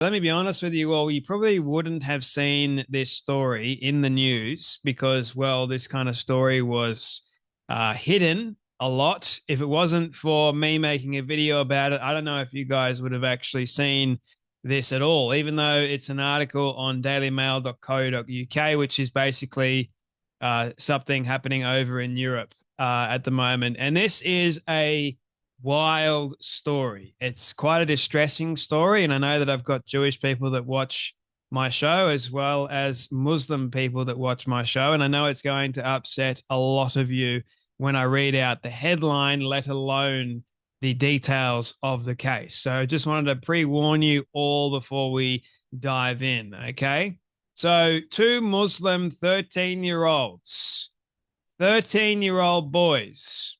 Let me be honest with you. Well, you probably wouldn't have seen this story in the news because, well, this kind of story was hidden a lot. If it wasn't for me making a video about it, I don't know if you guys would have actually seen this at all, even though it's an article on dailymail.co.uk, which is basically something happening over in Europe at the moment. And this is a wild story. It's quite a distressing story. And I know that I've got Jewish people that watch my show as well as Muslim people that watch my show. And I know it's going to upset a lot of you when I read out the headline, let alone the details of the case. So I just wanted to pre-warn you all before we dive in. Okay. So two Muslim 13-year-old boys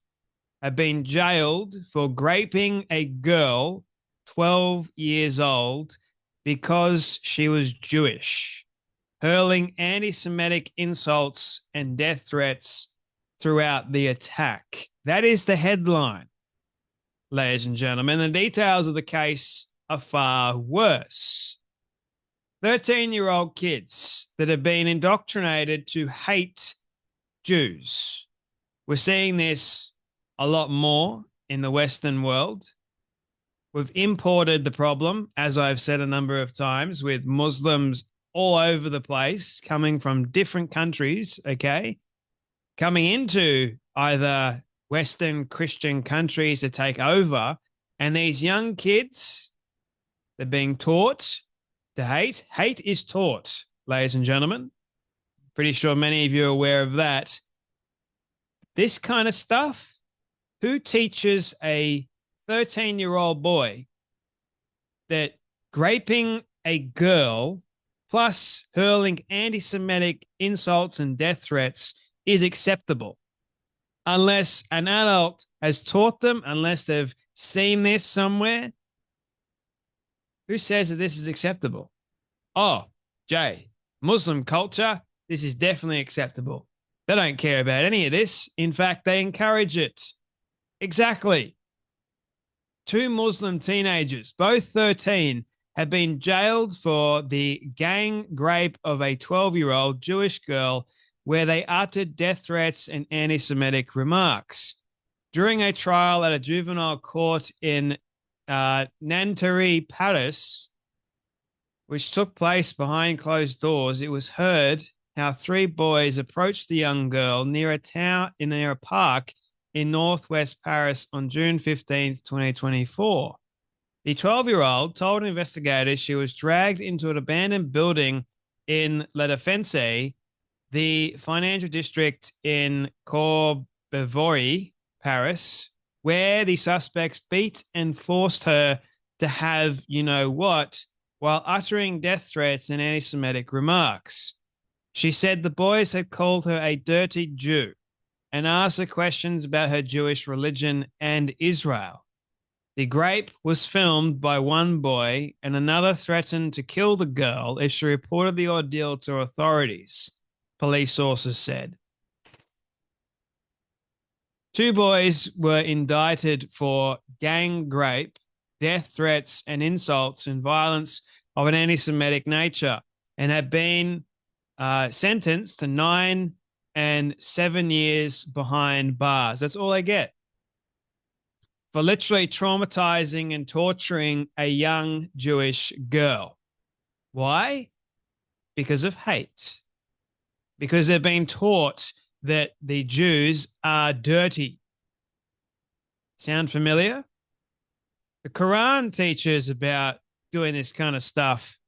have been jailed for raping a girl 12 years old because she was Jewish, hurling anti-Semitic insults and death threats throughout the attack. That is the headline, ladies and gentlemen. The details of the case are far worse. 13-year-old kids that have been indoctrinated to hate Jews. We're seeing this a lot more in the Western world. We've imported the problem, as I've said a number of times, with Muslims all over the place coming from different countries, okay, coming into either Western Christian countries to take over. And these young kids, they're being taught to hate. Hate is taught, ladies and gentlemen. Pretty sure many of you are aware of that. This kind of stuff, who teaches a 13-year-old boy that raping a girl plus hurling anti-Semitic insults and death threats is acceptable? Unless an adult has taught them, unless they've seen this somewhere, who says that this is acceptable? Oh, Jay, Muslim culture, this is definitely acceptable. They don't care about any of this. In fact, they encourage it. Exactly. Two Muslim teenagers, both 13, have been jailed for the gang rape of a 12-year-old Jewish girl where they uttered death threats and anti-Semitic remarks. During a trial at a juvenile court in Nanterre, Paris, which took place behind closed doors, it was heard how three boys approached the young girl near a park in northwest Paris on June 15th, 2024. The 12-year-old told investigators she was dragged into an abandoned building in La Défense, the financial district in Courbevoie, Paris, where the suspects beat and forced her to have you know what while uttering death threats and anti-Semitic remarks. She said the boys had called her a dirty Jew and asked her questions about her Jewish religion and Israel. The rape was filmed by one boy, and another threatened to kill the girl if she reported the ordeal to authorities, police sources said. Two boys were indicted for gang rape, death threats, and insults and violence of an anti-Semitic nature, and have been sentenced to 9 and 7 years behind bars. That's all they get for literally traumatizing and torturing a young Jewish girl. Why? Because of hate. Because they've been taught that the Jews are dirty. Sound familiar? The Quran teaches about doing this kind of stuff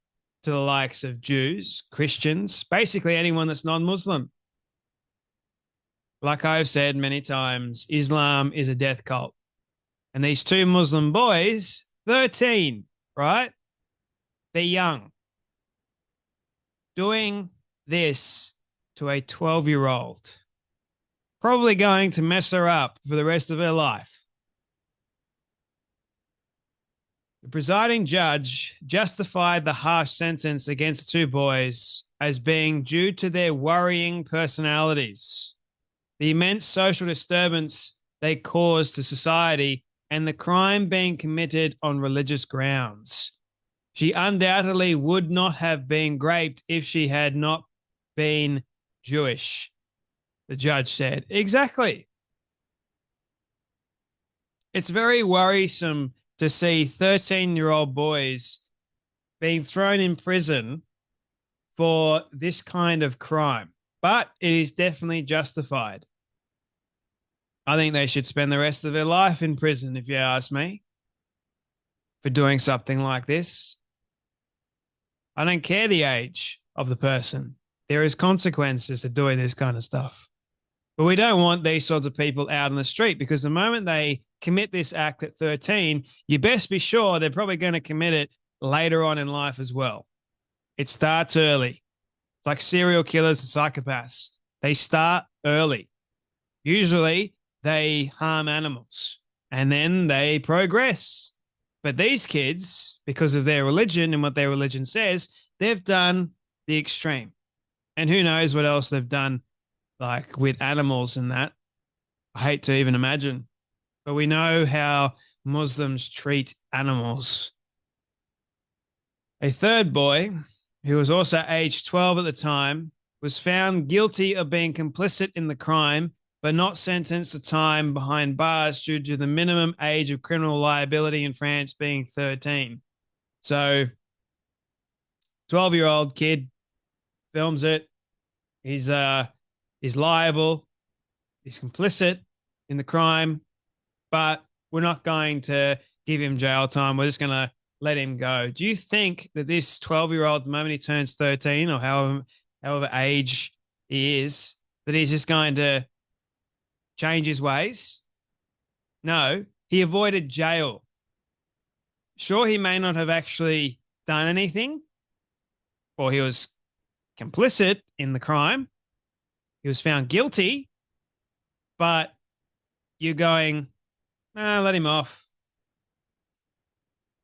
to the likes of Jews, Christians, basically anyone that's non-Muslim. Like I've said many times, Islam is a death cult. And these two Muslim boys, 13, right? They're young. Doing this to a 12-year-old, probably going to mess her up for the rest of her life. The presiding judge justified the harsh sentence against the two boys as being due to their worrying personalities, the immense social disturbance they caused to society, and the crime being committed on religious grounds. She undoubtedly would not have been raped if she had not been Jewish, the judge said. Exactly. It's very worrisome to see 13-year-old boys being thrown in prison for this kind of crime, but it is definitely justified. I think they should spend the rest of their life in prison, if you ask me, for doing something like this. I don't care the age of the person. There is consequences to doing this kind of stuff. But we don't want these sorts of people out on the street, because the moment they commit this act at 13, you best be sure they're probably going to commit it later on in life as well. It starts early. It's like serial killers and psychopaths. They start early. Usually they harm animals and then they progress. But these kids, because of their religion and what their religion says, they've done the extreme. And who knows what else they've done, like with animals and that. I hate to even imagine. But we know how Muslims treat animals. A third boy, who was also aged 12 at the time, was found guilty of being complicit in the crime, but not sentenced to time behind bars due to the minimum age of criminal liability in France being 13. So, 12-year-old kid films it. He's liable. He's complicit in the crime, but we're not going to give him jail time. We're just going to let him go. Do you think that this 12-year-old, the moment he turns 13 or however age he is, that he's just going to change his ways? No, he avoided jail. Sure, he may not have actually done anything, or he was complicit in the crime. He was found guilty, but you're going, let him off.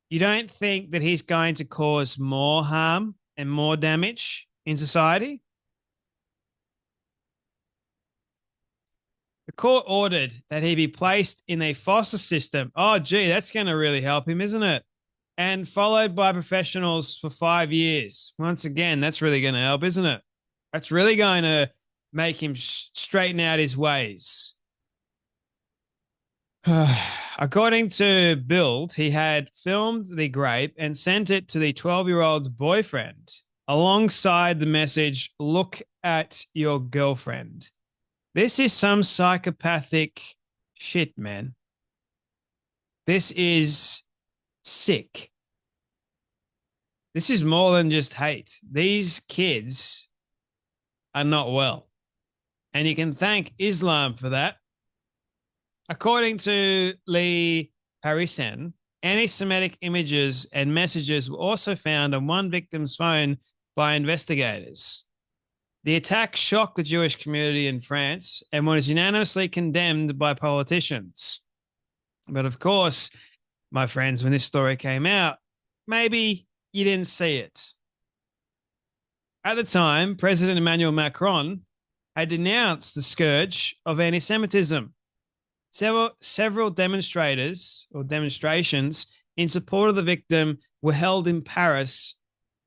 You don't think that he's going to cause more harm and more damage in society? The court ordered that he be placed in a foster system. Oh, gee, that's going to really help him, isn't it? And followed by professionals for 5 years. Once again, that's really going to help, isn't it? That's really going to make him straighten out his ways. According to Bild, he had filmed the grape and sent it to the 12-year-old's boyfriend alongside the message, "Look at your girlfriend." This is some psychopathic shit, man. This is sick. This is more than just hate. These kids are not well. And you can thank Islam for that. According to Lee Harrison, anti-Semitic images and messages were also found on one victim's phone by investigators. The attack shocked the Jewish community in France and was unanimously condemned by politicians. But of course, my friends, when this story came out, maybe you didn't see it. At the time, President Emmanuel Macron had denounced the scourge of anti-Semitism. Several demonstrations in support of the victim were held in Paris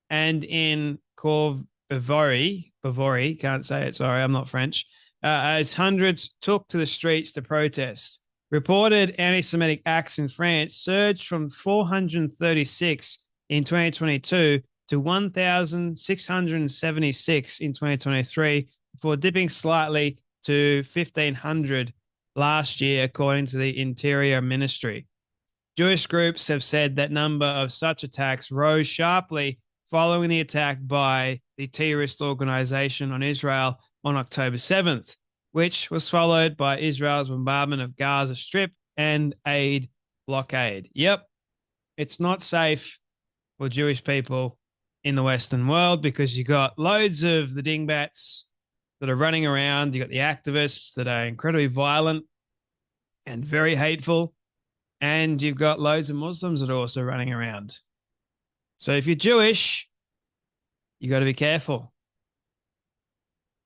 and in Bavaria, can't say it, sorry, I'm not French, as hundreds took to the streets to protest. Reported anti-Semitic acts in France surged from 436 in 2022 to 1,676 in 2023, before dipping slightly to 1,500 last year, according to the Interior Ministry. Jewish groups have said that number of such attacks rose sharply following the attack by the terrorist organization on Israel on October 7th, which was followed by Israel's bombardment of Gaza Strip and aid blockade. Yep, it's not safe for Jewish people in the Western world, because you got loads of the dingbats that are running around. You got the activists that are incredibly violent and very hateful. And you've got loads of Muslims that are also running around. So if you're Jewish, you got to be careful.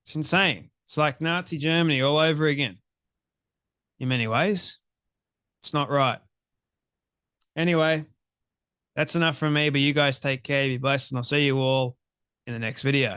It's insane. It's like Nazi Germany all over again. In many ways, it's not right. Anyway, That's enough from me, but you guys take care, be blessed, and I'll see you all in the next video.